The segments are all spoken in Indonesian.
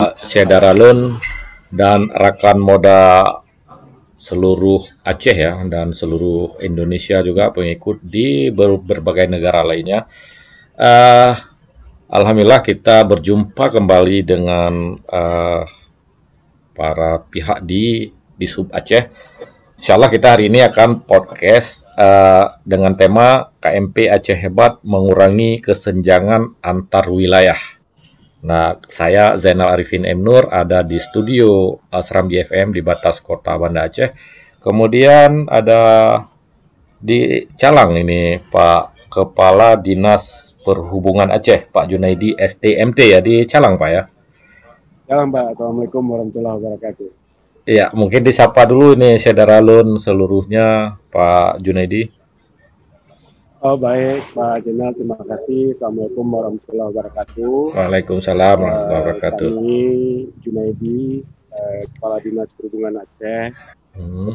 Pak Syedaralun dan rekan moda seluruh Aceh ya dan seluruh Indonesia juga pengikut di berbagai negara lainnya. Eh, Alhamdulillah kita berjumpa kembali dengan para pihak di Sub Aceh. Insyaallah kita hari ini akan podcast dengan tema KMP Aceh Hebat mengurangi kesenjangan antar wilayah. Nah, saya Zainal Arifin M. Nur ada di studio Serambi FM di batas kota Banda Aceh. Kemudian ada di Calang ini Pak Kepala Dinas Perhubungan Aceh, Pak Junaidi STMT ya di Calang Pak ya. Salam Pak, Assalamualaikum warahmatullahi wabarakatuh. Iya, mungkin disapa dulu ini Syedaralun seluruhnya Pak Junaidi. Oh baik Pak Jenal, terima kasih. Assalamualaikum warahmatullahi wabarakatuh. Waalaikumsalam warahmatullahi wabarakatuh. Kami Junaidi, Kepala Dinas Perhubungan Aceh.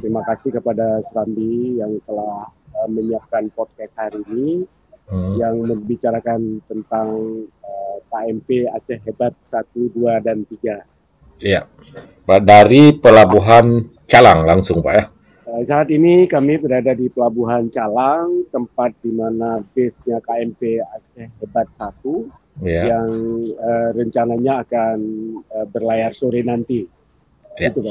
Terima kasih kepada Serambi yang telah menyiapkan podcast hari ini yang membicarakan tentang KMP Aceh Hebat 1, 2, dan 3. Iya, dari Pelabuhan Calang langsung Pak ya. Saat ini kami berada di Pelabuhan Calang, tempat di mana base-nya KMP Aceh Hebat 1 yang rencananya akan berlayar sore nanti. Ya. Itu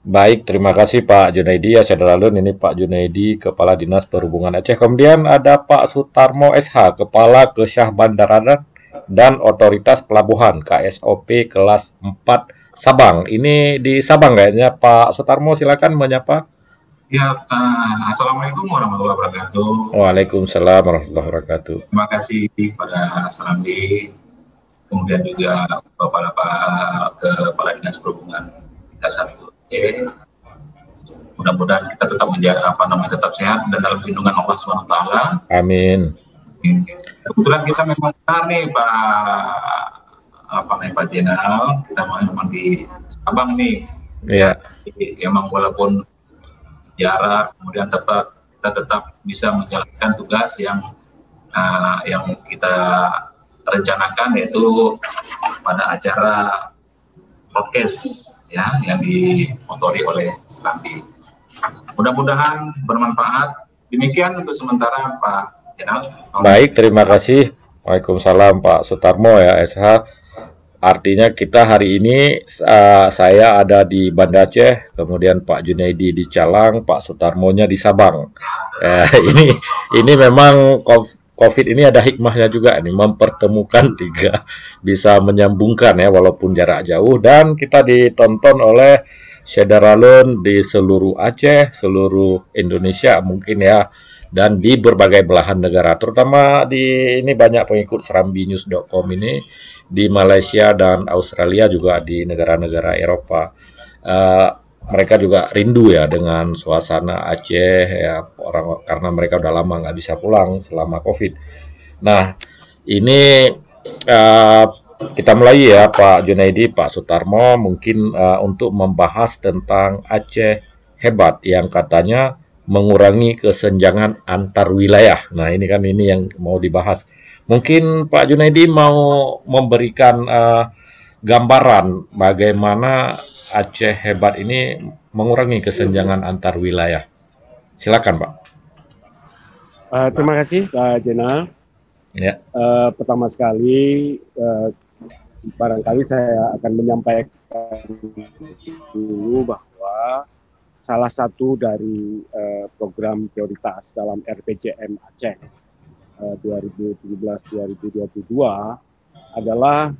baik, terima kasih Pak Junaidi ya Syedaralun. Ini Pak Junaidi, Kepala Dinas Perhubungan Aceh. Kemudian ada Pak Sutarmo SH, Kepala Kesyah Bandaraan dan Otoritas Pelabuhan KSOP kelas 4 Sabang. Ini di Sabang kayaknya Pak Sutarmo, silakan menyapa. Ya, Assalamualaikum warahmatullahi wabarakatuh. Waalaikumsalam warahmatullahi wabarakatuh. Terima kasih pada Serambi, kemudian juga kepada Pak Kepala Dinas Perhubungan kita satu. Mudah-mudahan kita tetap tetap sehat dan dalam lindungan Allah SWT. Amin. Kebetulan kita memang nih Pak Jenal, kita memang di Sabang nih. Iya. Emang walaupun jarak, kemudian kita tetap bisa menjalankan tugas yang kita rencanakan, yaitu pada acara podcast ya yang dimotori oleh Serambi. Mudah-mudahan bermanfaat. Demikian untuk sementara Pak Jenal. Baik, terima kasih. Waalaikumsalam Pak Sutarmo ya SH. Artinya kita hari ini saya ada di Banda Aceh, kemudian Pak Junaidi di Calang, Pak Sutarmonya di Sabang. Ini memang COVID ini ada hikmahnya juga nih, mempertemukan tiga, bisa menyambungkan ya walaupun jarak jauh, dan kita ditonton oleh Syedaralun di seluruh Aceh, seluruh Indonesia mungkin ya, dan di berbagai belahan negara, terutama di ini banyak pengikut serambinews.com ini di Malaysia dan Australia, juga di negara-negara Eropa. Mereka juga rindu ya dengan suasana Aceh ya, karena mereka udah lama nggak bisa pulang selama COVID. Nah, ini kita mulai ya Pak Junaidi, Pak Sutarmo, mungkin untuk membahas tentang Aceh Hebat yang katanya mengurangi kesenjangan antar wilayah. Nah, ini yang mau dibahas. Mungkin Pak Junaidi mau memberikan gambaran bagaimana Aceh Hebat ini mengurangi kesenjangan antar wilayah. Silakan Pak. Terima kasih Pak Jenal. Ya. Pertama sekali, barangkali saya akan menyampaikan dulu bahwa salah satu dari program prioritas dalam RPJM Aceh 2017-2022 adalah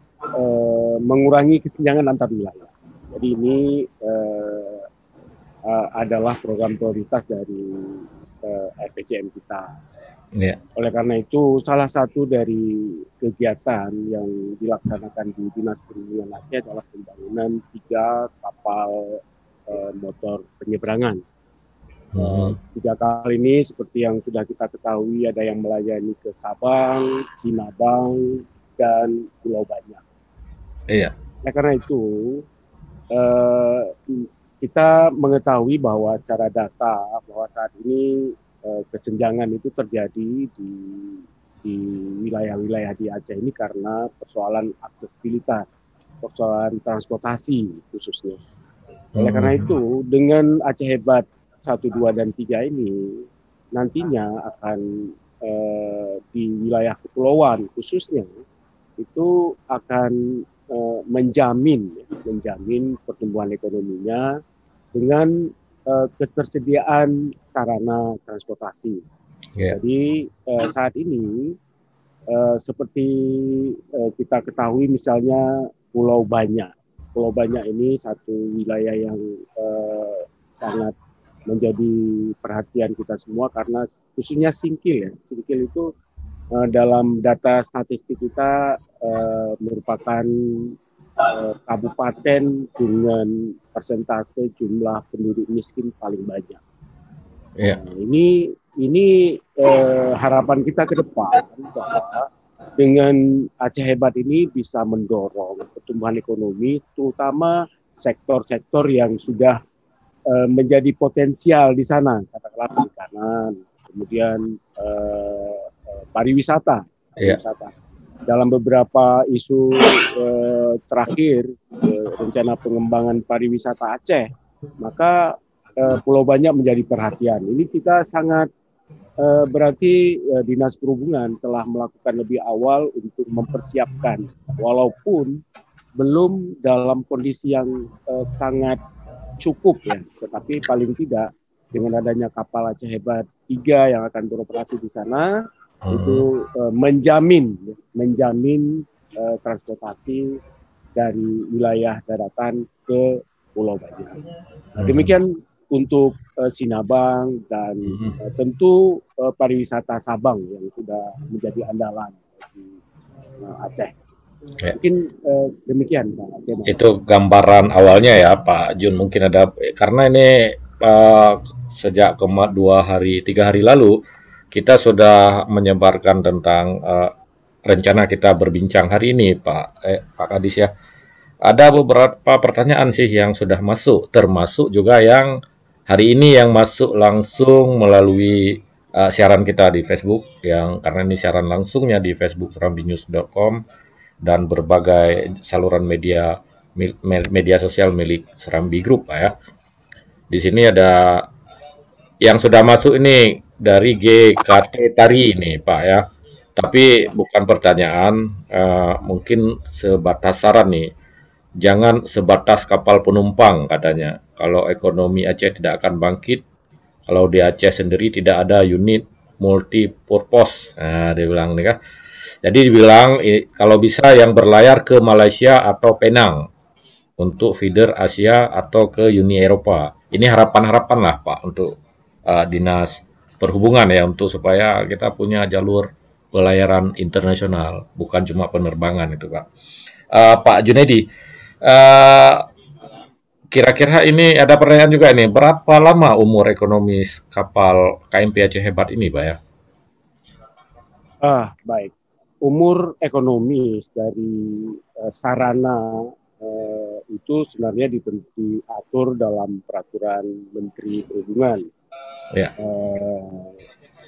mengurangi kesenjangan antar wilayah. Jadi ini adalah program prioritas dari RPJM kita. Yeah. Oleh karena itu, salah satu dari kegiatan yang dilaksanakan di Dinas Perhubungan Aceh adalah pembangunan 3 kapal motor penyeberangan. 3 kali ini seperti yang sudah kita ketahui, ada yang melayani ke Sabang, Sinabang, dan Pulau Banyak. Iya. Nah, karena itu kita mengetahui bahwa secara data bahwa saat ini kesenjangan itu terjadi di wilayah-wilayah di Aceh ini karena persoalan aksesibilitas. persoalan transportasi khususnya. Oleh karena itu, dengan Aceh Hebat 1, 2, dan 3 ini nantinya akan di wilayah kepulauan khususnya itu akan menjamin pertumbuhan ekonominya dengan ketersediaan sarana transportasi. Jadi saat ini seperti kita ketahui misalnya Pulau Banyak. Pulau Banyak ini satu wilayah yang sangat menjadi perhatian kita semua karena khususnya Singkil ya. Singkil itu dalam data statistik kita merupakan kabupaten dengan persentase jumlah penduduk miskin paling banyak. Yeah. Nah, ini harapan kita ke depan bahwa dengan Aceh Hebat ini bisa mendorong pertumbuhan ekonomi, terutama sektor-sektor yang sudah menjadi potensial di sana, katakanlah perikanan, kemudian pariwisata. Dalam beberapa isu terakhir rencana pengembangan pariwisata Aceh, maka Pulau Banyak menjadi perhatian. Ini kita sangat berarti Dinas Perhubungan telah melakukan lebih awal untuk mempersiapkan, walaupun belum dalam kondisi yang sangat cukup ya, tetapi paling tidak dengan adanya kapal Aceh Hebat 3 yang akan beroperasi di sana itu menjamin transportasi dari wilayah daratan ke Pulau Banyak. Nah, demikian untuk Sinabang dan tentu pariwisata Sabang yang sudah menjadi andalan di Aceh. Ya. Mungkin demikian Pak Aceh. Itu gambaran awalnya ya Pak Jun, mungkin ada karena ini sejak 3 hari lalu kita sudah menyebarkan tentang rencana kita berbincang hari ini Pak Kadis ya. Ada beberapa pertanyaan sih yang sudah masuk, termasuk juga yang hari ini yang masuk langsung melalui siaran kita di Facebook, yang karena ini siaran langsungnya di Facebook serambinews.com dan berbagai saluran media sosial milik Serambi Group Pak ya. Di sini ada yang sudah masuk ini dari GKT Tari ini Pak ya. Tapi bukan pertanyaan, mungkin sebatas saran nih. Jangan sebatas kapal penumpang katanya. Kalau ekonomi Aceh tidak akan bangkit, kalau di Aceh sendiri tidak ada unit multi-purpose. Nah, dia bilang nih kan. Jadi dibilang kalau bisa yang berlayar ke Malaysia atau Penang untuk feeder Asia atau ke Uni Eropa. Ini harapan-harapan lah Pak untuk Dinas Perhubungan ya, untuk supaya kita punya jalur pelayaran internasional, bukan cuma penerbangan itu Pak. Pak Junaidi, kira-kira ini ada pertanyaan juga ini, berapa lama umur ekonomis kapal KMP Aceh Hebat ini Pak ya? Baik. Umur ekonomis dari sarana itu sebenarnya diatur dalam peraturan Menteri Perhubungan. Ya.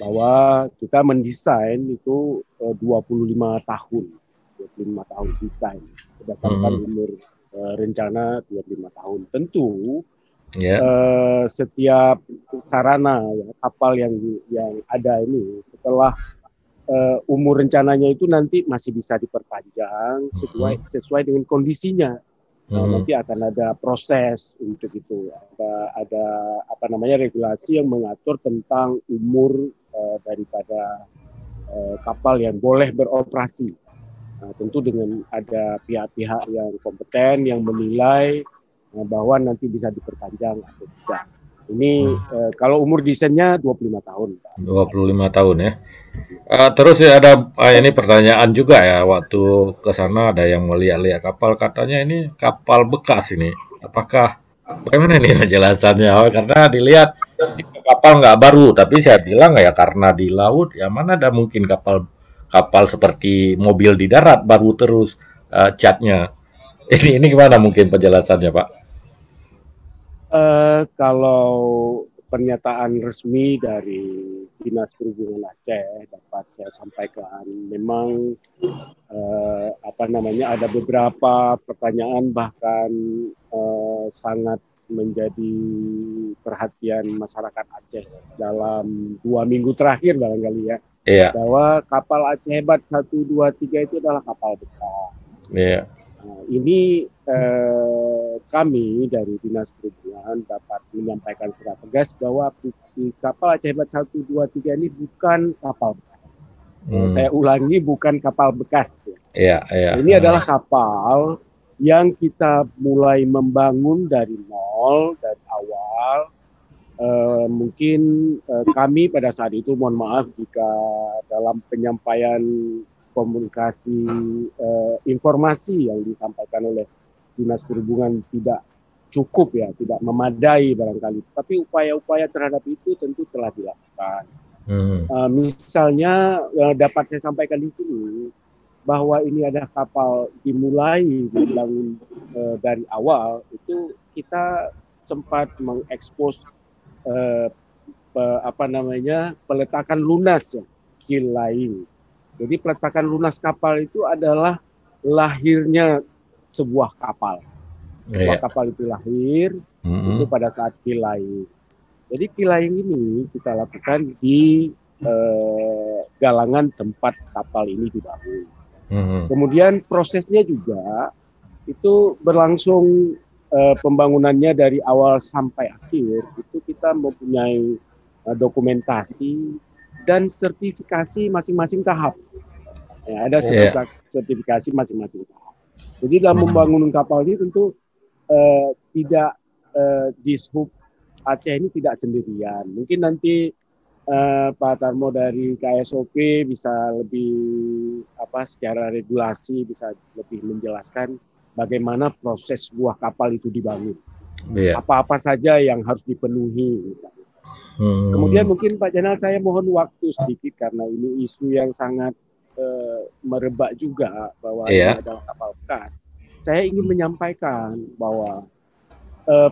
Bahwa kita mendesain itu 25 tahun desain berdasarkan umur rencana 25 tahun. Tentu setiap sarana ya, kapal yang ada ini setelah umur rencananya itu nanti masih bisa diperpanjang sesuai dengan kondisinya. Nanti akan ada proses untuk itu. Ada apa namanya regulasi yang mengatur tentang umur daripada kapal yang boleh beroperasi. Tentu dengan ada pihak-pihak yang kompeten yang menilai bahwa nanti bisa diperpanjang atau tidak. Ini kalau umur desainnya 25 tahun. Pak. 25 tahun ya. Terus ya ada ini pertanyaan juga ya, waktu ke sana ada yang melihat-lihat kapal, katanya ini kapal bekas ini. Apakah bagaimana ini penjelasannya? Karena dilihat kapal nggak baru, tapi saya bilang ya karena di laut ya mana ada mungkin kapal seperti mobil di darat baru terus catnya. Ini gimana mungkin penjelasannya Pak? Kalau pernyataan resmi dari Dinas Perhubungan Aceh dapat saya sampaikan, memang ada beberapa pertanyaan bahkan sangat menjadi perhatian masyarakat Aceh dalam 2 minggu terakhir barangkali ya. Iya. Bahwa kapal Aceh Hebat 1, 2, 3 itu adalah kapal besar. Iya. Nah, ini kami dari Dinas Perhubungan dapat menyampaikan secara tegas bahwa kapal Aceh Hebat 1, 2, 3 ini bukan kapal bekas. Saya ulangi, bukan kapal bekas. Iya, iya. Ini adalah kapal yang kita mulai membangun dari nol, dari awal. Mungkin kami pada saat itu, mohon maaf jika dalam penyampaian komunikasi informasi yang disampaikan oleh Dinas Perhubungan tidak cukup ya, tidak memadai barangkali. Tapi upaya-upaya terhadap itu tentu telah dilakukan. Misalnya dapat saya sampaikan di sini bahwa ini ada kapal dimulai dibangun dari awal, itu kita sempat mengekspos peletakan lunas ya, keel laying. Jadi peletakan lunas kapal itu adalah lahirnya sebuah kapal. Sebuah kapal itu lahir itu pada saat keel laying. Jadi keel laying ini kita lakukan di galangan tempat kapal ini dibangun. Kemudian prosesnya juga itu berlangsung, pembangunannya dari awal sampai akhir itu kita mempunyai dokumentasi dan sertifikasi masing-masing tahap. Ya, ada sertifikasi masing-masing tahap. Jadi dalam membangun kapal ini tentu tidak Dishub Aceh ini tidak sendirian. Mungkin nanti Pak Tarmo dari KSOP bisa lebih secara regulasi bisa lebih menjelaskan bagaimana proses sebuah kapal itu dibangun. Apa-apa saja yang harus dipenuhi misalnya. Kemudian mungkin Pak Jenal saya mohon waktu sedikit karena ini isu yang sangat merebak juga bahwa ini adalah kapal bekas. Saya ingin menyampaikan bahwa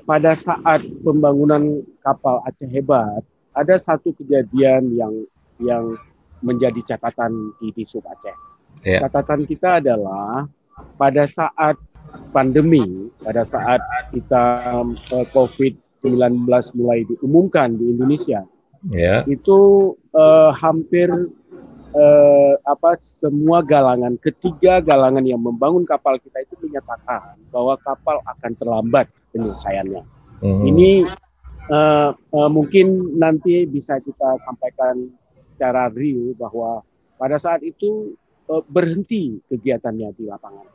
pada saat pembangunan kapal Aceh Hebat ada satu kejadian yang menjadi catatan di Dishub Aceh. Catatan kita adalah pada saat pandemi, pada saat kita COVID-19 mulai diumumkan di Indonesia, itu hampir semua galangan, ketiga galangan yang membangun kapal kita itu menyatakan bahwa kapal akan terlambat penyelesaiannya. Ini mungkin nanti bisa kita sampaikan secara real bahwa pada saat itu berhenti kegiatannya di lapangan.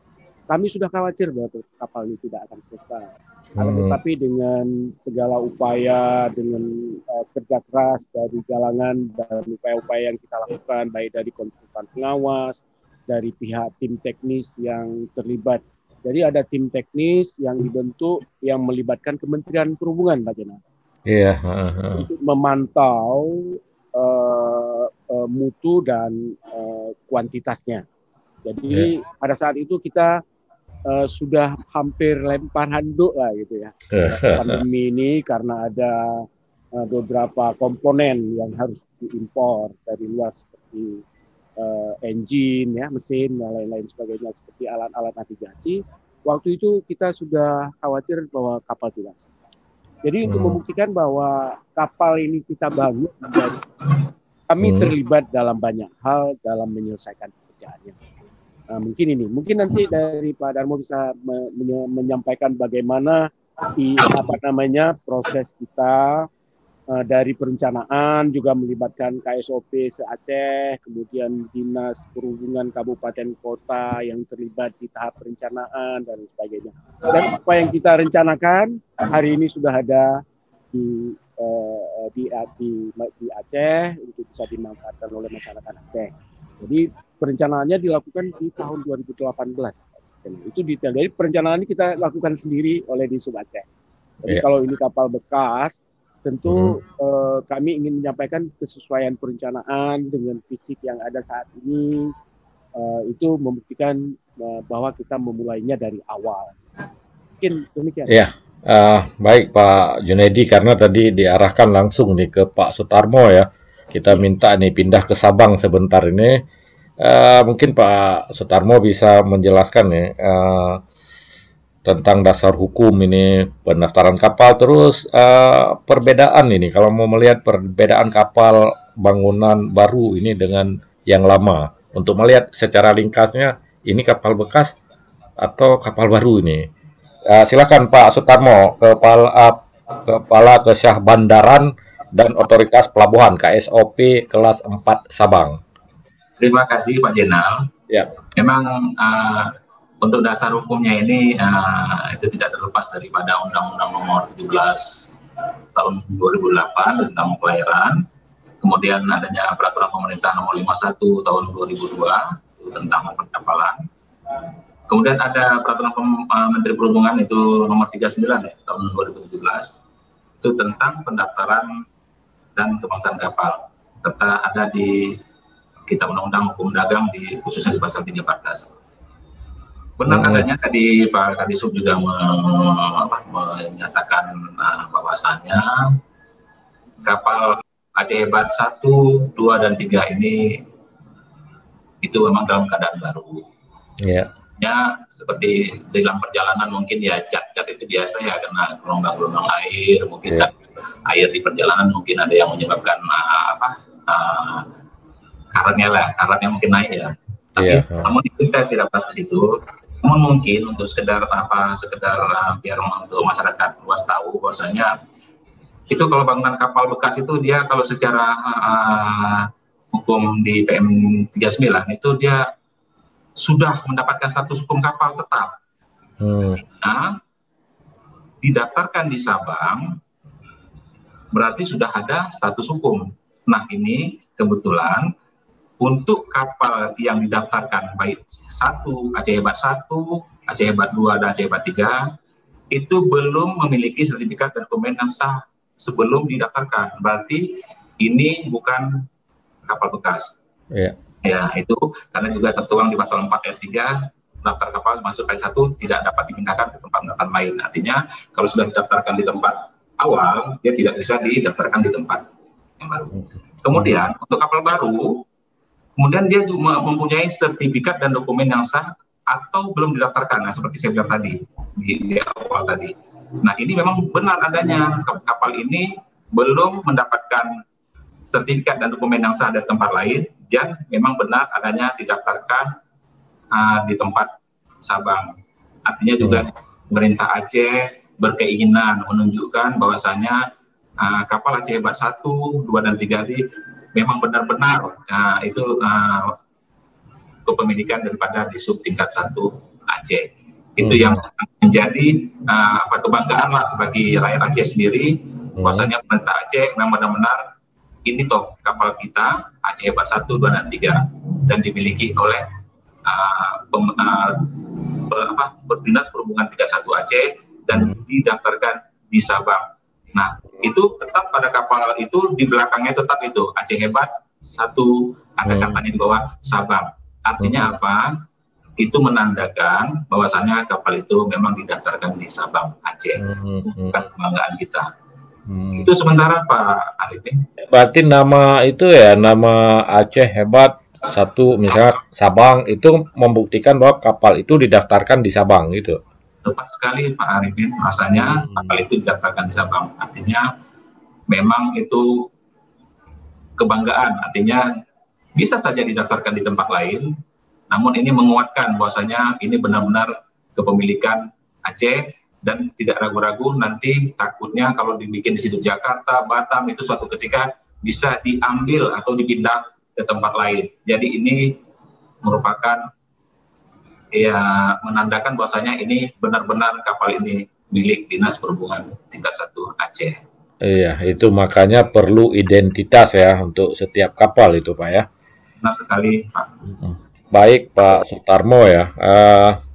Kami sudah khawatir bahwa kapal ini tidak akan selesai. Tetapi dengan segala upaya, dengan kerja keras dari galangan dan upaya-upaya yang kita lakukan, baik dari konsultan pengawas, dari pihak tim teknis yang terlibat. Jadi ada tim teknis yang dibentuk yang melibatkan Kementerian Perhubungan, Pak Jenal. Untuk memantau mutu dan kuantitasnya. Jadi pada saat itu kita sudah hampir lempar handuk lah gitu ya. Pandemi ini karena ada beberapa komponen yang harus diimpor dari luar seperti engine ya, mesin dan lain-lain sebagainya seperti alat-alat navigasi. Waktu itu kita sudah khawatir bahwa kapal tidak selesai. Jadi untuk membuktikan bahwa kapal ini kita bangun, kami terlibat dalam banyak hal dalam menyelesaikan pekerjaannya. Mungkin nanti dari Pak Darmo bisa menyampaikan bagaimana proses kita dari perencanaan juga melibatkan KSOP se-Aceh, kemudian Dinas Perhubungan Kabupaten Kota yang terlibat di tahap perencanaan dan sebagainya. Dan apa yang kita rencanakan hari ini sudah ada di Aceh untuk bisa dimanfaatkan oleh masyarakat Aceh. Jadi perencanaannya dilakukan di tahun 2018. Itu detail. Jadi perencanaan ini kita lakukan sendiri oleh Dishub Aceh. Jadi kalau ini kapal bekas, tentu kami ingin menyampaikan kesesuaian perencanaan dengan fisik yang ada saat ini, itu membuktikan bahwa kita memulainya dari awal. Mungkin demikian. Ya, baik Pak Junaidi, karena tadi diarahkan langsung nih ke Pak Sutarmo ya. kita minta nih pindah ke Sabang sebentar ini. Mungkin Pak Sutarmo bisa menjelaskan nih tentang dasar hukum ini pendaftaran kapal, terus perbedaan ini kalau mau melihat perbedaan kapal bangunan baru ini dengan yang lama, untuk melihat secara ringkasnya ini kapal bekas atau kapal baru ini. Silakan Pak Sutarmo, Kepala Kesyah Bandaran dan Otoritas Pelabuhan KSOP kelas 4 Sabang. Terima kasih Pak Jenal. Ya. Memang untuk dasar hukumnya ini itu tidak terlepas daripada Undang-Undang Nomor 17 tahun 2008 tentang pelayaran. Kemudian adanya Peraturan Pemerintah Nomor 51 tahun 2002 tentang perkapalan. Kemudian ada Peraturan Menteri Perhubungan itu Nomor 39 ya, tahun 2017 itu tentang pendaftaran dan kebangsaan kapal, serta ada di Kitab Undang-Undang Hukum Dagang khususnya di pasal 314. Benar adanya tadi Pak Kadisub juga menyatakan bahwasannya kapal Aceh Hebat 1, 2, dan 3 ini itu memang dalam keadaan baru. Yeah. Ya, seperti dalam perjalanan mungkin ya cat-cat itu biasa ya, karena gelombang-gelombang air, mungkin air di perjalanan mungkin ada yang menyebabkan karatnya mungkin naik ya. Tapi namun kita tidak bahas ke situ. Namun mungkin untuk sekedar biar untuk masyarakat luas tahu bahwasanya itu kalau bangunan kapal bekas itu dia kalau secara hukum di PM 39 itu dia sudah mendapatkan status hukum kapal tetap. Nah, didaftarkan di Sabang berarti sudah ada status hukum. Nah, ini kebetulan untuk kapal yang didaftarkan baik Aceh Hebat 1, Aceh Hebat 2, dan Aceh Hebat 3 itu belum memiliki sertifikat dan dokumen yang sah sebelum didaftarkan. Berarti ini bukan kapal bekas. Yeah. Ya, itu karena juga tertuang di pasal 4 ayat 3, daftar kapal masuk ayat 1 tidak dapat dipindahkan ke tempat pendaftaran lain. Artinya kalau sudah didaftarkan di tempat awal, dia tidak bisa didaftarkan di tempat yang baru. Kemudian untuk kapal baru, kemudian dia juga mempunyai sertifikat dan dokumen yang sah atau belum didaftarkan. Nah, seperti saya bilang tadi di awal tadi. Nah, ini memang benar adanya kapal ini belum mendapatkan sertifikat dan dokumen yang sah dari tempat lain, dan memang benar adanya didaftarkan di tempat Sabang. Artinya juga pemerintah Aceh berkeinginan menunjukkan bahwasanya kapal Aceh Hebat 1, 2, dan 3 ini memang benar-benar itu kepemilikan daripada di sub tingkat 1 Aceh. Itu yang menjadi kebanggaan lah bagi rakyat Aceh sendiri, bahwasanya pemerintah Aceh memang benar-benar ini toh kapal kita Aceh Hebat 1, 2, dan 3 dan dimiliki oleh Dinas Perhubungan 31 Aceh dan didaftarkan di Sabang. Nah, itu tetap pada kapal itu di belakangnya tetap itu Aceh Hebat 1, ada katanya di bawah Sabang. Artinya apa? Itu menandakan bahwasannya kapal itu memang didaftarkan di Sabang Aceh, bukan kebanggaan kita. Itu sementara Pak Arifin. Berarti nama itu ya, nama Aceh Hebat 1 misalnya Sabang, itu membuktikan bahwa kapal itu didaftarkan di Sabang gitu. Tepat sekali Pak Arifin, rasanya kapal itu didaftarkan di Sabang. Artinya memang itu kebanggaan, artinya bisa saja didaftarkan di tempat lain, namun ini menguatkan bahwasanya ini benar-benar kepemilikan Aceh. Dan tidak ragu-ragu nanti takutnya kalau dibikin di situ Jakarta, Batam, itu suatu ketika bisa diambil atau dipindah ke tempat lain. Jadi ini merupakan ya menandakan bahwasanya ini benar-benar kapal ini milik Dinas Perhubungan tingkat 1 Aceh. Iya, itu makanya perlu identitas ya untuk setiap kapal itu Pak ya. Benar sekali Pak. Baik Pak Sutarmo ya,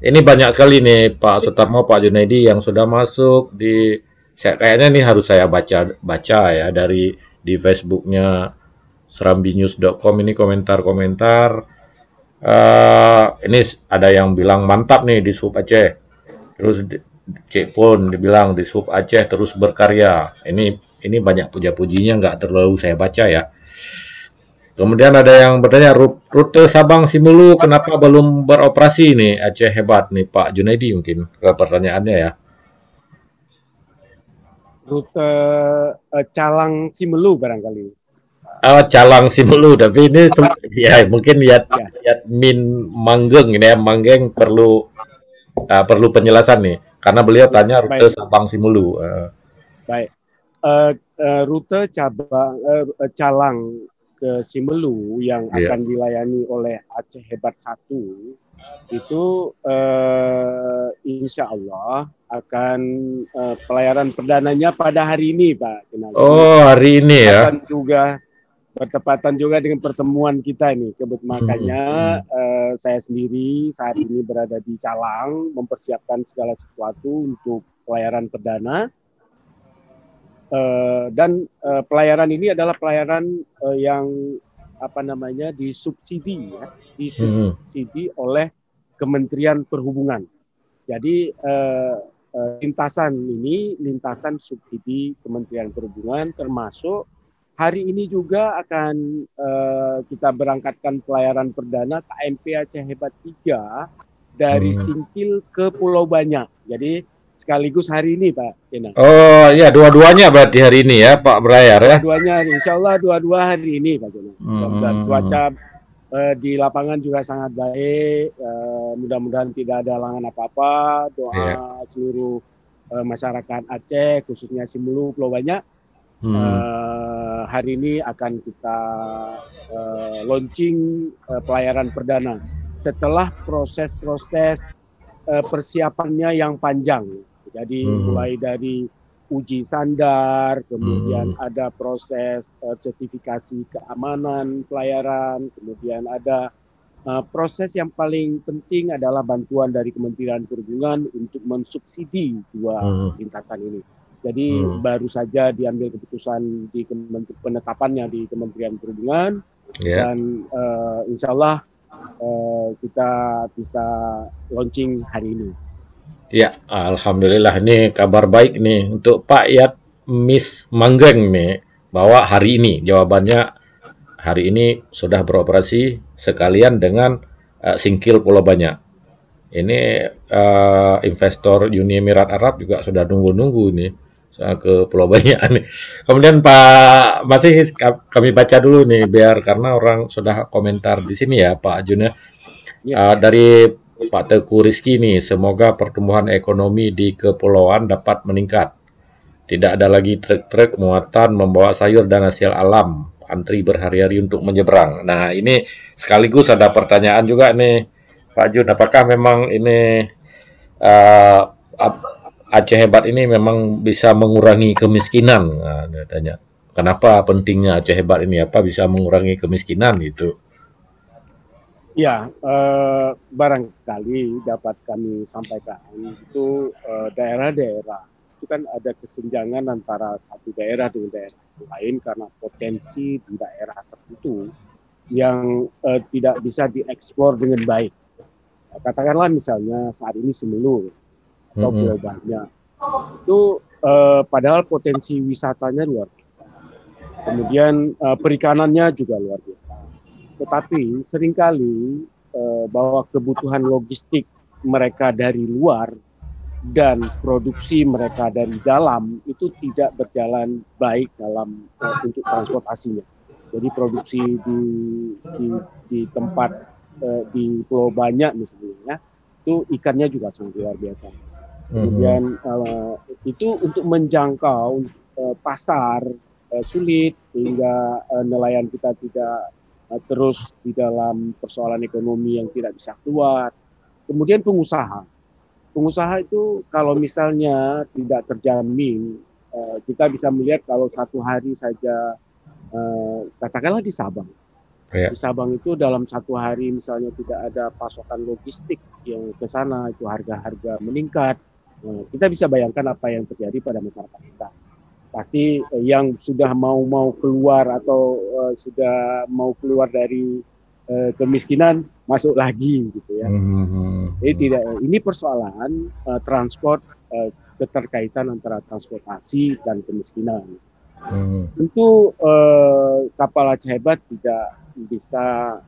ini banyak sekali nih Pak Sutarmo, Pak Junaidi yang sudah masuk di, kayaknya ini harus saya baca ya di Facebooknya serambinews.com, ini komentar-komentar. Ini ada yang bilang mantap nih di Sub Aceh, terus Cik pun dibilang di Sub Aceh terus berkarya. Ini banyak puja-pujinya, nggak terlalu saya baca ya. Kemudian ada yang bertanya rute Sabang Simulu kenapa belum beroperasi nih Aceh Hebat nih Pak Junaidi mungkin pertanyaannya ya. Rute Calang Simelu barangkali. Calang Simulu tapi ini ya mungkin lihat Min Manggeng ini ya Manggeng perlu penjelasan nih karena beliau tanya rute Sabang Simulu. Baik. Rute Calang ke Simelu yang akan dilayani oleh Aceh Hebat 1 itu insya Allah akan pelayaran perdananya pada hari ini, Pak. Oh, hari ini ya. Akan juga bertepatan juga dengan pertemuan kita ini. Makanya saya sendiri saat ini berada di Calang mempersiapkan segala sesuatu untuk pelayaran perdana. Dan pelayaran ini adalah pelayaran yang disubsidi ya, disubsidi oleh Kementerian Perhubungan. Jadi lintasan subsidi Kementerian Perhubungan, termasuk hari ini juga akan kita berangkatkan pelayaran perdana KMP Aceh Hebat 3 dari Singkil ke Pulau Banyak. Jadi sekaligus hari ini, Pak Kena. Oh ya, dua-duanya berarti hari ini ya, Pak Brayar ya? Dua-duanya, insya Allah dua-dua hari ini, Pak Kena. Dan cuaca di lapangan juga sangat baik. Mudah-mudahan tidak ada halangan apa-apa. Doa seluruh masyarakat Aceh, khususnya Simelu, Pulau Banyak. Hari ini akan kita launching pelayaran perdana. Setelah proses-proses persiapannya yang panjang. Jadi mulai dari uji sandar, kemudian ada proses sertifikasi keamanan pelayaran, kemudian ada proses yang paling penting adalah bantuan dari Kementerian Perhubungan untuk mensubsidi dua lintasan ini. Jadi baru saja diambil keputusan di penetapannya di Kementerian Perhubungan dan insya Allah kita bisa launching hari ini. Ya, alhamdulillah ini kabar baik nih untuk Pak Yat Miss Manggeng nih bahwa hari ini jawabannya hari ini sudah beroperasi sekalian dengan Singkil Pulau Banyak. Ini investor Uni Emirat Arab juga sudah nunggu-nunggu nih ke Pulau Banyak nih. Kemudian Pak masih kami baca dulu nih biar karena orang sudah komentar di sini ya Pak Jun ya. Dari Pak Teguh Rizky nih, semoga pertumbuhan ekonomi di kepulauan dapat meningkat. Tidak ada lagi truk-truk muatan membawa sayur dan hasil alam, antri berhari-hari untuk menyeberang. Nah, ini sekaligus ada pertanyaan juga nih, Pak Jun, apakah memang ini Aceh Hebat ini memang bisa mengurangi kemiskinan? Nah, dia tanya, kenapa pentingnya Aceh Hebat ini? Apa bisa mengurangi kemiskinan gitu? Ya, barangkali dapat kami sampaikan itu daerah-daerah itu kan ada kesenjangan antara satu daerah dengan daerah lain karena potensi di daerah tertentu yang tidak bisa dieksplor dengan baik. Katakanlah misalnya saat ini Simelu atau Pulau Banyak itu padahal potensi wisatanya luar biasa, kemudian perikanannya juga luar biasa. Tetapi seringkali bahwa kebutuhan logistik mereka dari luar dan produksi mereka dari dalam itu tidak berjalan baik dalam untuk transportasinya. Jadi produksi di tempat di Pulau Banyak misalnya, itu ikannya juga sangat luar biasa. Kemudian itu untuk menjangkau pasar sulit sehingga nelayan kita tidak terus di dalam persoalan ekonomi yang tidak bisa keluar. Kemudian pengusaha itu kalau misalnya tidak terjamin, kita bisa melihat kalau satu hari saja, katakanlah di Sabang. Di Sabang itu dalam satu hari misalnya tidak ada pasokan logistik yang ke sana, itu harga-harga meningkat. Kita bisa bayangkan apa yang terjadi pada masyarakat kita. Pasti yang sudah mau keluar atau sudah mau keluar dari kemiskinan masuk lagi gitu ya. Jadi ini persoalan transport, keterkaitan antara transportasi dan kemiskinan. Tentu kapal Aceh Hebat tidak bisa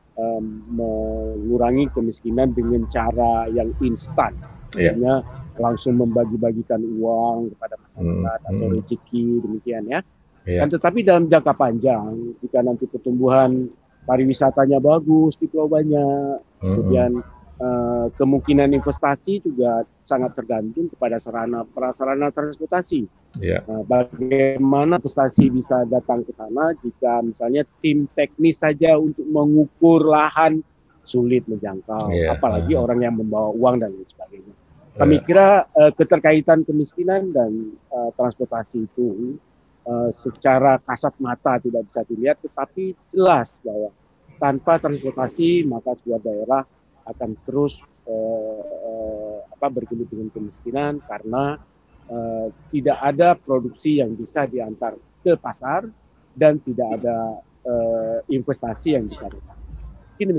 mengurangi kemiskinan dengan cara yang instan, artinya langsung membagi-bagikan uang kepada masyarakat atau rezeki demikian ya. Dan tetapi dalam jangka panjang, jika nanti pertumbuhan pariwisatanya bagus di pulau banyak, kemudian kemungkinan investasi juga sangat tergantung kepada prasarana transportasi. Bagaimana investasi bisa datang ke sana jika misalnya tim teknis saja untuk mengukur lahan sulit menjangkau, apalagi orang yang membawa uang dan lain sebagainya. Kami kira keterkaitan kemiskinan dan transportasi itu secara kasat mata tidak bisa dilihat, tetapi jelas bahwa tanpa transportasi maka sebuah daerah akan terus bergelut dengan kemiskinan karena tidak ada produksi yang bisa diantar ke pasar dan tidak ada investasi yang bisa datang. Ini